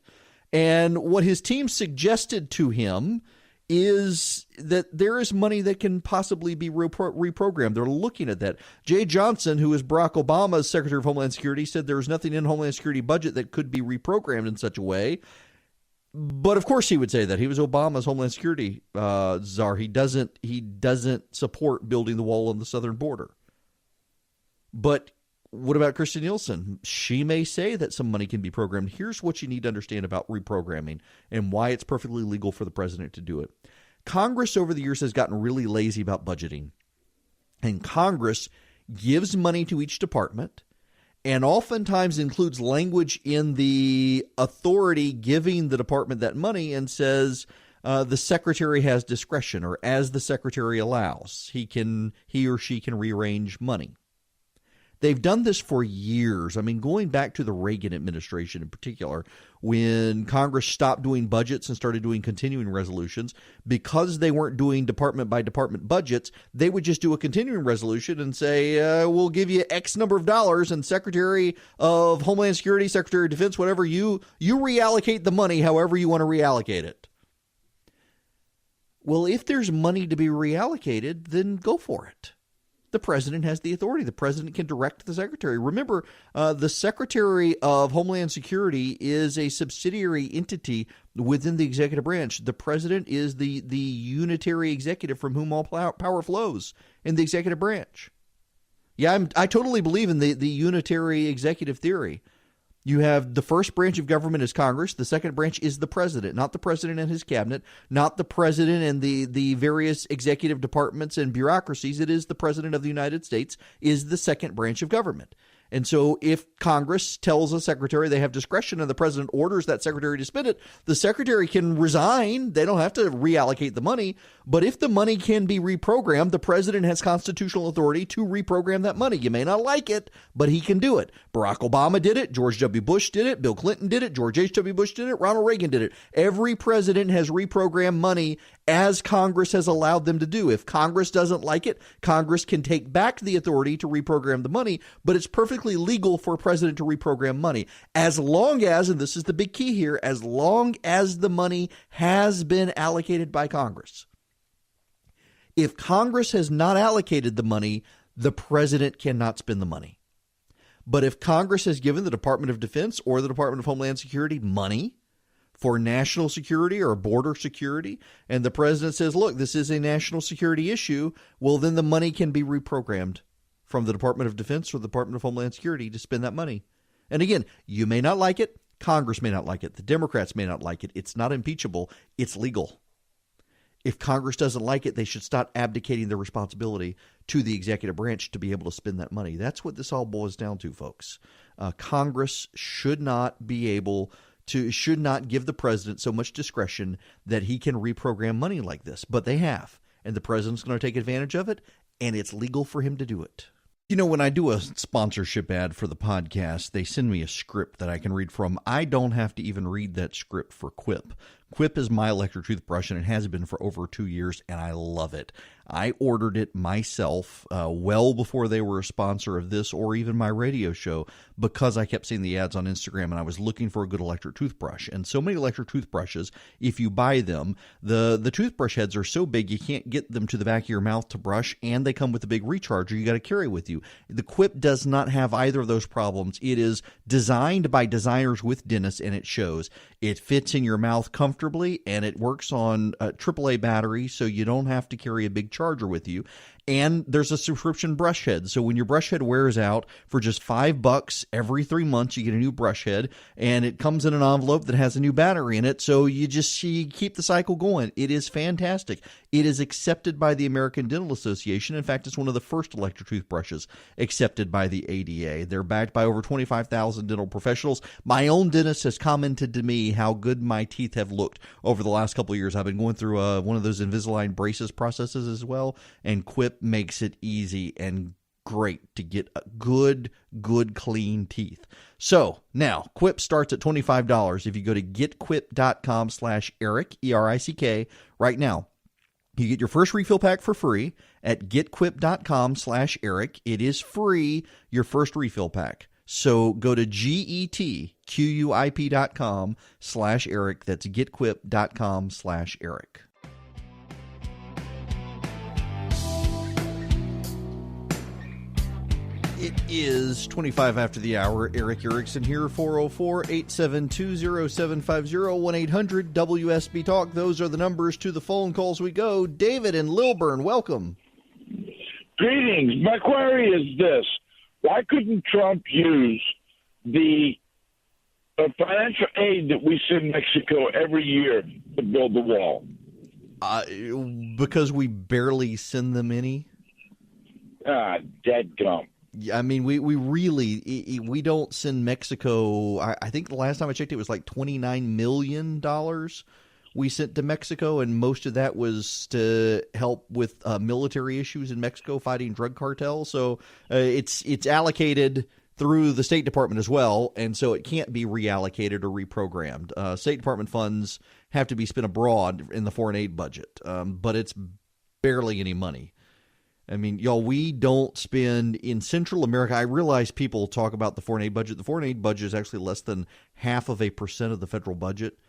And what his team suggested to him is that there is money that can possibly be reprogrammed. They're looking at that. Jay Johnson, who is Barack Obama's Secretary of Homeland Security, said there was nothing in Homeland Security budget that could be reprogrammed in such a way. But of course he would say that. He was Obama's Homeland Security czar. He doesn't support building the wall on the southern border. But what about Kirstjen Nielsen? She may say that some money can be programmed. Here's what you need to understand about reprogramming and why it's perfectly legal for the president to do it. Congress over the years has gotten really lazy about budgeting. And Congress gives money to each department and oftentimes includes language in the authority giving the department that money and says the secretary has discretion, or as the secretary allows, he or she can rearrange money. They've done this for years. I mean, going back to the Reagan administration in particular, when Congress stopped doing budgets and started doing continuing resolutions, because they weren't doing department by department budgets, they would just do a continuing resolution and say, we'll give you X number of dollars, and Secretary of Homeland Security, Secretary of Defense, whatever, you reallocate the money however you want to reallocate it. Well, if there's money to be reallocated, then go for it. The president has the authority. The president can direct the secretary. Remember, the Secretary of Homeland Security is a subsidiary entity within the executive branch. The president is the unitary executive from whom all power flows in the executive branch. Yeah, I totally believe in the unitary executive theory. You have the first branch of government is Congress. The second branch is the president, not the president and his cabinet, not the president and the various executive departments and bureaucracies. It is the president of the United States is the second branch of government. And so if Congress tells a secretary they have discretion and the president orders that secretary to spend it, the secretary can resign. They don't have to reallocate the money. But if the money can be reprogrammed, the president has constitutional authority to reprogram that money. You may not like it, but he can do it. Barack Obama did it. George W. Bush did it. Bill Clinton did it. George H.W. Bush did it. Ronald Reagan did it. Every president has reprogrammed money as Congress has allowed them to do. If Congress doesn't like it, Congress can take back the authority to reprogram the money, but it's perfectly perfectly legal for a president to reprogram money, as long as, and this is the big key here, as long as the money has been allocated by Congress. If Congress has not allocated the money, the president cannot spend the money. But if Congress has given the Department of Defense or the Department of Homeland Security money for national security or border security, and the president says, look, this is a national security issue, well, then the money can be reprogrammed from the Department of Defense or the Department of Homeland Security to spend that money. And again, you may not like it. Congress may not like it. The Democrats may not like it. It's not impeachable. It's legal. If Congress doesn't like it, they should stop abdicating their responsibility to the executive branch to be able to spend that money. That's what this all boils down to, folks. Congress should not give the president so much discretion that he can reprogram money like this. But they have. And the president's going to take advantage of it, and it's legal for him to do it. You know, when I do a sponsorship ad for the podcast, they send me a script that I can read from. I don't have to even read that script for Quip. Quip is my electric toothbrush, and it has been for over 2 years, and I love it. I ordered it myself well before they were a sponsor of this or even my radio show because I kept seeing the ads on Instagram, and I was looking for a good electric toothbrush. And so many electric toothbrushes, if you buy them, the toothbrush heads are so big you can't get them to the back of your mouth to brush, and they come with a big recharger you got to carry with you. The Quip does not have either of those problems. It is designed by designers with dentists, and it shows. It fits in your mouth comfortably, and it works on AAA battery, so you don't have to carry a big charger with you. And there's a subscription brush head. So when your brush head wears out, for just $5 every 3 months, you get a new brush head, and it comes in an envelope that has a new battery in it. So you keep the cycle going. It is fantastic. It is accepted by the American Dental Association. In fact, it's one of the first electric toothbrushes accepted by the ADA. They're backed by over 25,000 dental professionals. My own dentist has commented to me how good my teeth have looked over the last couple of years. I've been going through one of those Invisalign braces processes as well, and Quip makes it easy and great to get good clean teeth. So now Quip starts at $25. If you go to getquip.com/Eric, ERICK, right now, you get your first refill pack for free at getquip.com/Eric. It is free, your first refill pack. So go to getquip.com/Eric. That's getquip.com/Eric. It is 25 after the hour. Eric Erickson here, 404-872-0750, 1-800-WSB-TALK. Those are the numbers to the phone calls we go. David in Lilburn, welcome. Greetings. My query is this. Why couldn't Trump use the financial aid that we send Mexico every year to build the wall? Because we barely send them any. Dadgum. I mean, we don't send Mexico. I think the last time I checked, it was like $29 million we sent to Mexico, and most of that was to help with military issues in Mexico fighting drug cartels. So it's allocated through the State Department as well, and so it can't be reallocated or reprogrammed. State Department funds have to be spent abroad in the foreign aid budget, but it's barely any money. I mean, y'all, we don't spend in Central America. I realize people talk about the foreign aid budget. The foreign aid budget is actually less than 0.5% of the federal budget.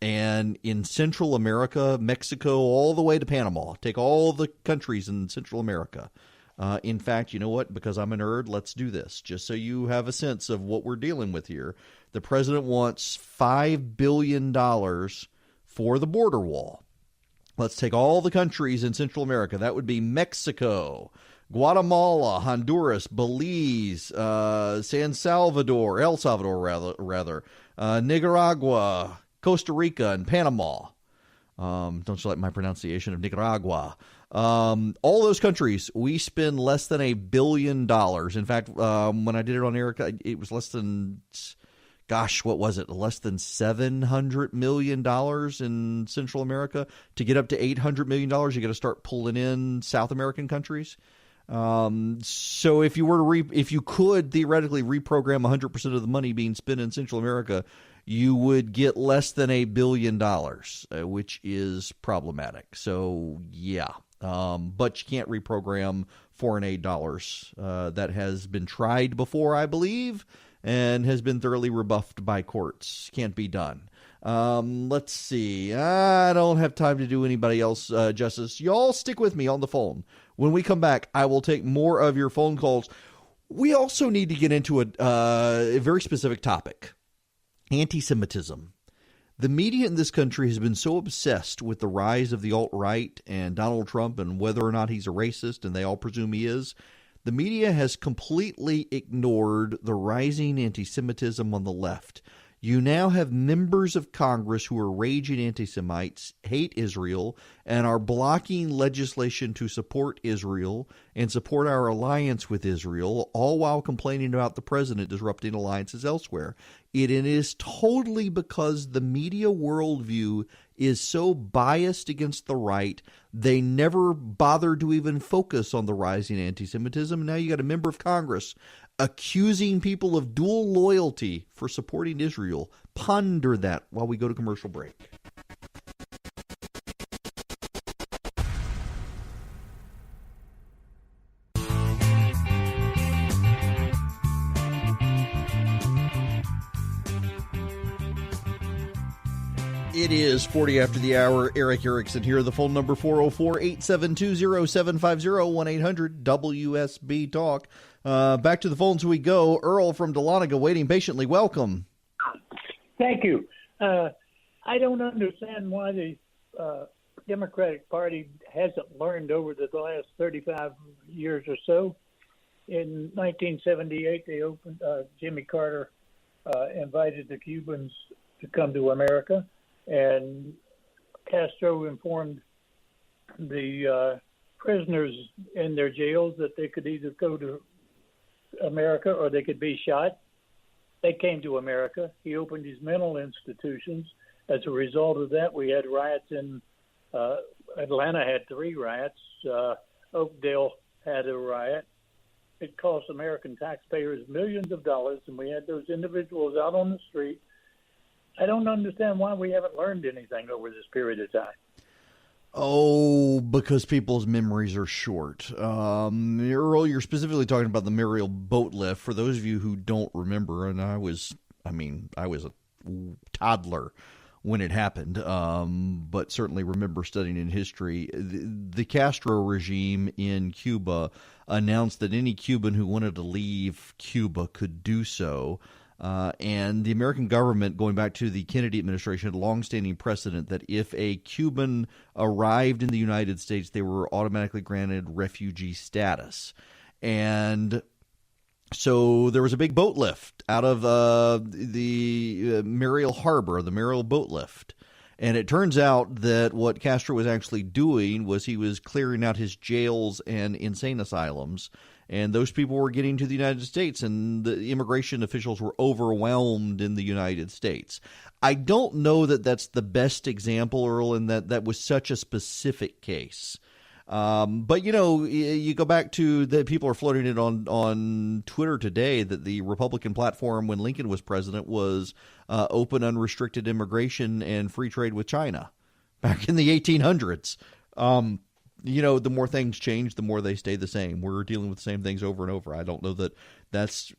And in Central America, Mexico, all the way to Panama, take all the countries in Central America. In fact, you know what? Because I'm a nerd, let's do this. Just so you have a sense of what we're dealing with here. The president wants $5 billion for the border wall. Let's take all the countries in Central America. That would be Mexico, Guatemala, Honduras, Belize, El Salvador, Nicaragua, Costa Rica, and Panama. Don't you like my pronunciation of Nicaragua? All those countries, we spend less than $1 billion. In fact, when I did it on Erica, it was less than... what was it? Less than $700 million in Central America. To get up to $800 million, you got to start pulling in South American countries. So if you could theoretically reprogram 100% of the money being spent in Central America, you would get less than $1 billion, which is problematic. So yeah. But you can't reprogram foreign aid dollars. That has been tried before, I believe, and has been thoroughly rebuffed by courts. Can't be done. Let's see. I don't have time to do anybody else justice. Y'all stick with me on the phone. When we come back, I will take more of your phone calls. We also need to get into a very specific topic. Anti-Semitism. The media in this country has been so obsessed with the rise of the alt-right and Donald Trump and whether or not he's a racist, and they all presume he is. The media has completely ignored the rising anti-Semitism on the left. You now have members of Congress who are raging anti-Semites, hate Israel, and are blocking legislation to support Israel and support our alliance with Israel, all while complaining about the president disrupting alliances elsewhere. It is totally because the media worldview is so biased against the right, they never bothered to even focus on the rising anti-Semitism. Now you got a member of Congress accusing people of dual loyalty for supporting Israel. Ponder that while we go to commercial break. It is 40 after the hour. Eric Erickson here. The phone number 404-872-0750, 1-800-WSB-TALK. Back to the phones we go. Earl from Dahlonega waiting patiently. Welcome. Thank you. I don't understand why the Democratic Party hasn't learned over the last 35 years or so. In 1978, they opened. Jimmy Carter invited the Cubans to come to America, and Castro informed the prisoners in their jails that they could either go to America or they could be shot. They came to America. He opened his mental institutions. As a result of that, we had riots in Atlanta had 3 riots. Oakdale had a riot. It cost American taxpayers millions of dollars, and we had those individuals out on the street. I don't understand why we haven't learned anything over this period of time. Oh, because people's memories are short. Earl, you're specifically talking about the Mariel boat lift. For those of you who don't remember, and I was a toddler when it happened, but certainly remember studying in history. The Castro regime in Cuba announced that any Cuban who wanted to leave Cuba could do so. And the American government, going back to the Kennedy administration, had a longstanding precedent that if a Cuban arrived in the United States, they were automatically granted refugee status. And so there was a big boat lift out of the Mariel Harbor, the Mariel boat lift. And it turns out that what Castro was actually doing was he was clearing out his jails and insane asylums. And those people were getting to the United States, and the immigration officials were overwhelmed in the United States. I don't know that that's the best example, Earl, and that was such a specific case. But, you know, you go back to the people are floating it on Twitter today that the Republican platform when Lincoln was president was open, unrestricted immigration and free trade with China back in the 1800s. You know, the more things change, the more they stay the same. We're dealing with the same things over and over. I don't know that that's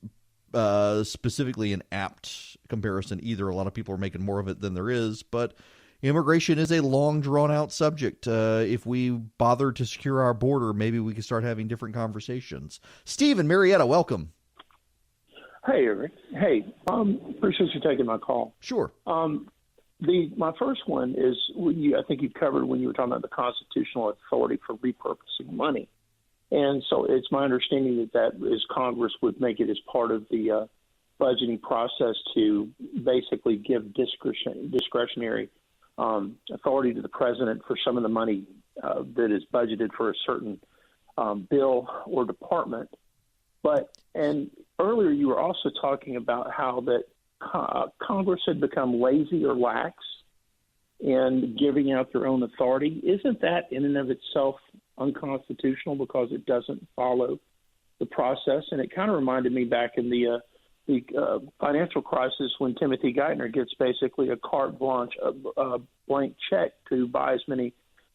specifically an apt comparison either. A lot of people are making more of it than there is, but immigration is a long, drawn-out subject. If we bother to secure our border, maybe we could start having different conversations. Steve and Marietta, welcome. Hey, Eric. Hey, appreciate you taking my call. Sure. My first one is I think you covered when you were talking about the constitutional authority for repurposing money. And so it's my understanding that is Congress would make it as part of the budgeting process to basically give discretionary authority to the president for some of the money that is budgeted for a certain bill or department. And earlier you were also talking about how that Congress had become lazy or lax in giving out their own authority. Isn't that in and of itself unconstitutional because it doesn't follow the process? And it kind of reminded me back in the financial crisis when Timothy Geithner gets basically a carte blanche, a blank check to buy as many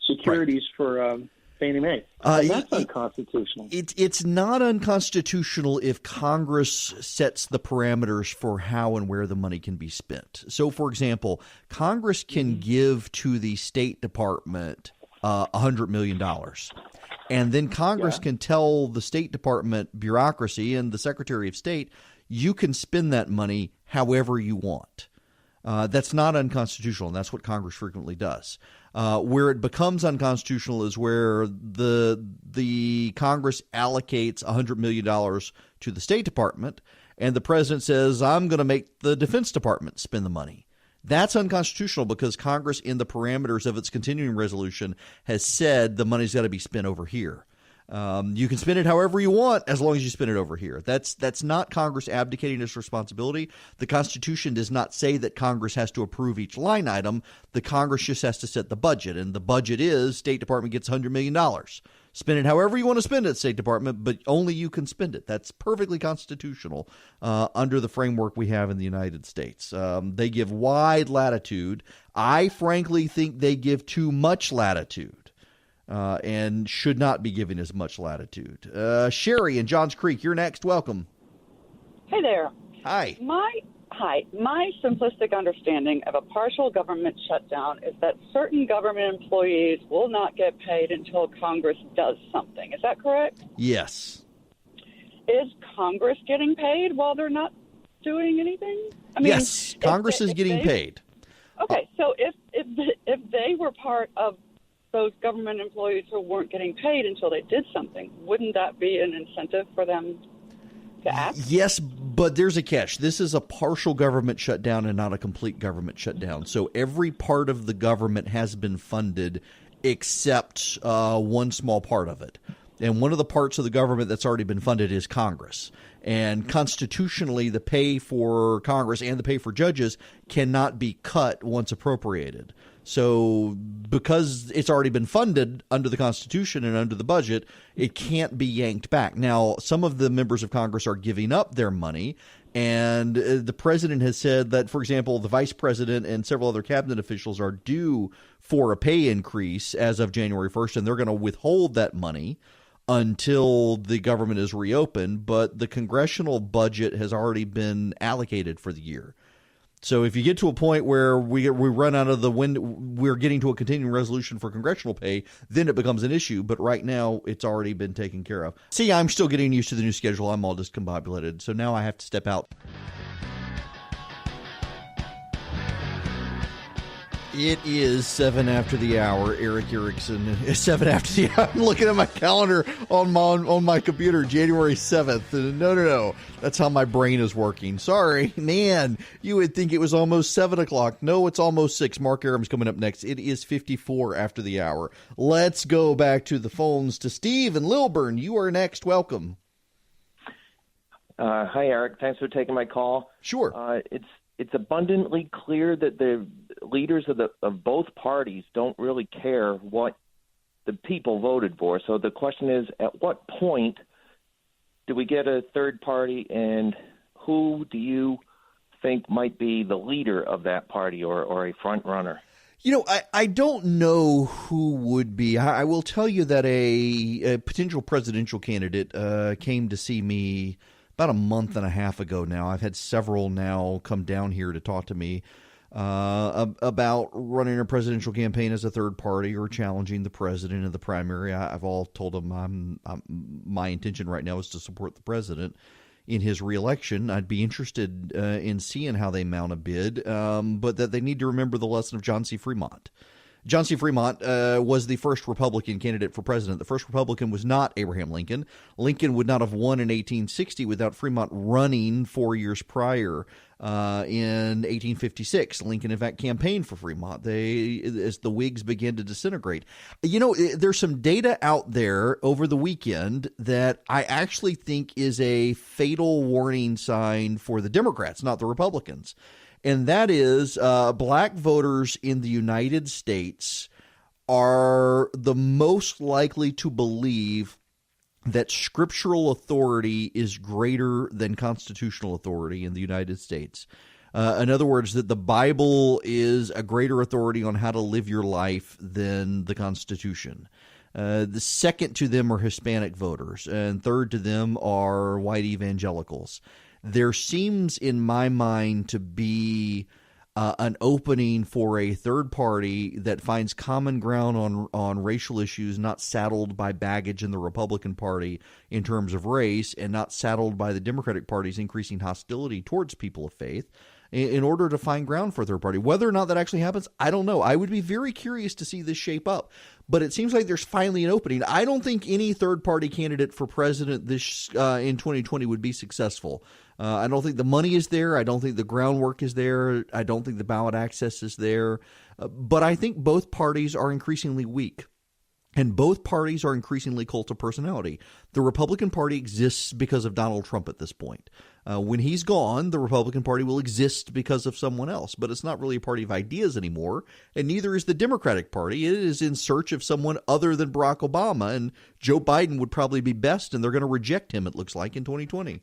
securities for Fannie Mae. That's unconstitutional. It's not unconstitutional if Congress sets the parameters for how and where the money can be spent. So, for example, Congress can give to the State Department $100 million. And then Congress can tell the State Department bureaucracy and the Secretary of State, you can spend that money however you want. That's not unconstitutional, and that's what Congress frequently does. Where it becomes unconstitutional is where the Congress allocates $100 million to the State Department, and the president says, I'm going to make the Defense Department spend the money. That's unconstitutional because Congress, in the parameters of its continuing resolution, has said the money's got to be spent over here. You can spend it however you want as long as you spend it over here. That's not Congress abdicating its responsibility. The Constitution does not say that Congress has to approve each line item. The Congress just has to set the budget, and the budget is State Department gets $100 million. Spend it however you want to spend it, State Department, but only you can spend it. That's perfectly constitutional under the framework we have in the United States. They give wide latitude. I frankly think they give too much latitude. And should not be given as much latitude. Sherry in Johns Creek, you're next. Welcome. Hey there. Hi. My simplistic understanding of a partial government shutdown is that certain government employees will not get paid until Congress does something. Is that correct? Yes. Is Congress getting paid while they're not doing anything? Yes, Congress is getting paid. Okay, so if they were part of those government employees who weren't getting paid until they did something, wouldn't that be an incentive for them to act? Yes, but there's a catch. This is a partial government shutdown and not a complete government shutdown. So every part of the government has been funded except one small part of it. And one of the parts of the government that's already been funded is Congress. And constitutionally, the pay for Congress and the pay for judges cannot be cut once appropriated. So because it's already been funded under the Constitution and under the budget, it can't be yanked back. Now, some of the members of Congress are giving up their money, and the president has said that, for example, the vice president and several other cabinet officials are due for a pay increase as of January 1st, and they're going to withhold that money until the government is reopened, but the congressional budget has already been allocated for the year. So if you get to a point where we run out of the window, we're getting to a continuing resolution for congressional pay, then it becomes an issue. But right now, it's already been taken care of. See, I'm still getting used to the new schedule. I'm all discombobulated. So now I have to step out. It is 7 after the hour. Eric Erickson is 7 after the hour. I'm looking at my calendar on my computer, January 7th. No. That's how my brain is working. Sorry, man. You would think it was almost 7 o'clock. No, it's almost 6. Mark Aram's coming up next. It is 54 after the hour. Let's go back to the phones to Steve and Lilburn. You are next. Welcome. Hi, Eric. Thanks for taking my call. Sure. It's abundantly clear that the leaders of both parties don't really care what the people voted for. So the question is, at what point do we get a third party, and who do you think might be the leader of that party or a front runner? You know, I don't know who would be. I will tell you that a potential presidential candidate came to see me about a month and a half ago now. I've had several now come down here to talk to me about running a presidential campaign as a third party or challenging the president in the primary. I've all told them my intention right now is to support the president in his reelection. I'd be interested in seeing how they mount a bid, but that they need to remember the lesson of John C. Fremont. John C. Fremont was the first Republican candidate for president. The first Republican was not Abraham Lincoln. Lincoln would not have won in 1860 without Fremont running 4 years prior in 1856. Lincoln, in fact, campaigned for Fremont as the Whigs began to disintegrate. You know, there's some data out there over the weekend that I actually think is a fatal warning sign for the Democrats, not the Republicans. And that is black voters in the United States are the most likely to believe that scriptural authority is greater than constitutional authority in the United States. In other words, that the Bible is a greater authority on how to live your life than the Constitution. The second to them are Hispanic voters, and third to them are white evangelicals. There seems, in my mind, to be an opening for a third party that finds common ground on racial issues, not saddled by baggage in the Republican Party in terms of race, and not saddled by the Democratic Party's increasing hostility towards people of faith, in order to find ground for a third party. Whether or not that actually happens, I don't know. I would be very curious to see this shape up. But it seems like there's finally an opening. I don't think any third-party candidate for president this in 2020 would be successful. I don't think the money is there. I don't think the groundwork is there. I don't think the ballot access is there. But I think both parties are increasingly weak. And both parties are increasingly cult of personality. The Republican Party exists because of Donald Trump at this point. When he's gone, the Republican Party will exist because of someone else. But it's not really a party of ideas anymore, and neither is the Democratic Party. It is in search of someone other than Barack Obama, and Joe Biden would probably be best, and they're going to reject him, it looks like, in 2020.